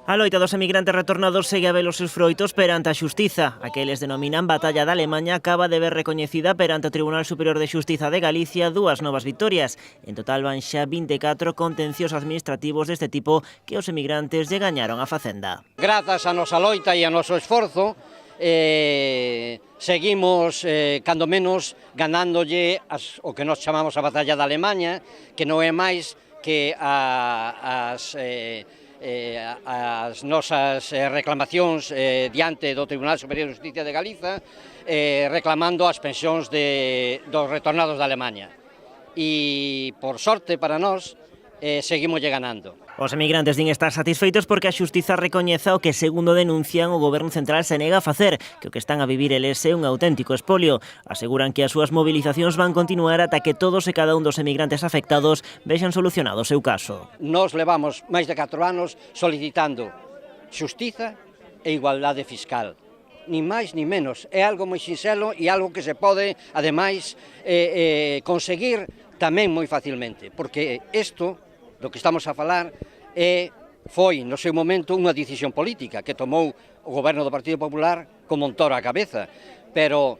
A loita dos emigrantes retornados segue a ver os seus froitos perante a xustiza. A que eles denominan Batalla da Alemaña acaba de ver recoñecida perante o Tribunal Superior de Xustiza de Galicia dúas novas victorias. En total van xa 24 contencios administrativos deste tipo que os emigrantes lle gañaron a Facenda. Grazas a nosa loita e a noso esforzo, seguimos, cando menos, ganándolle o que nos chamamos a Batalla da Alemaña, que non é máis que as nosas reclamacións diante do Tribunal Superior de Xustiza de Galiza, reclamando as pensións dos retornados da Alemaña. E, por sorte para nós, seguimos ganando. Os emigrantes din estar satisfeitos porque a xustiza recoñeza o que, segundo denuncian, o Goberno Central se nega a facer, que o que están a vivir eles é un auténtico espolio. Aseguran que as súas movilizacións van continuar ata que todos e cada un dos emigrantes afectados vexan solucionado o seu caso. Nós levamos máis de 4 anos solicitando xustiza e igualdade fiscal. Ni máis ni menos. É algo moi sinxelo e algo que se pode, ademais, conseguir tamén moi facilmente, porque isto do que estamos a falar foi, no seu momento, unha decisión política que tomou o goberno do Partido Popular con Montoro á cabeza, pero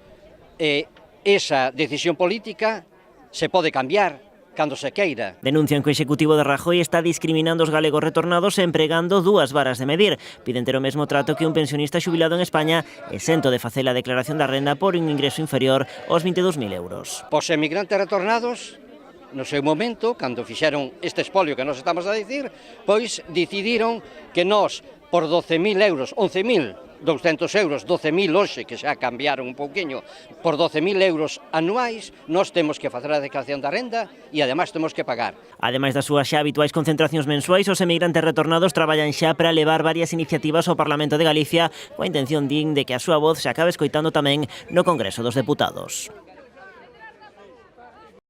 esa decisión política se pode cambiar cando se queira. Denuncian que o Executivo de Rajoy está discriminando os galegos retornados e empregando dúas varas de medir. Piden ter o mesmo trato que un pensionista xubilado en España exento de facer a declaración da renda por un ingreso inferior aos 22.000 euros. Os emigrantes retornados, no seu momento, cando fixeron este espolio que nos estamos a dicir, pois decidiron que nós, por 12.000 euros, 11.200 euros, 12.000 hoxe, que xa cambiaron un pouquiño, por 12.000 euros anuais, nós temos que facer a declaración da renda e, ademais, temos que pagar. Ademais das súas xa habituais concentracións mensuais, os emigrantes retornados traballan xa para levar varias iniciativas ao Parlamento de Galicia coa intención de que a súa voz se acabe escoitando tamén no Congreso dos Deputados.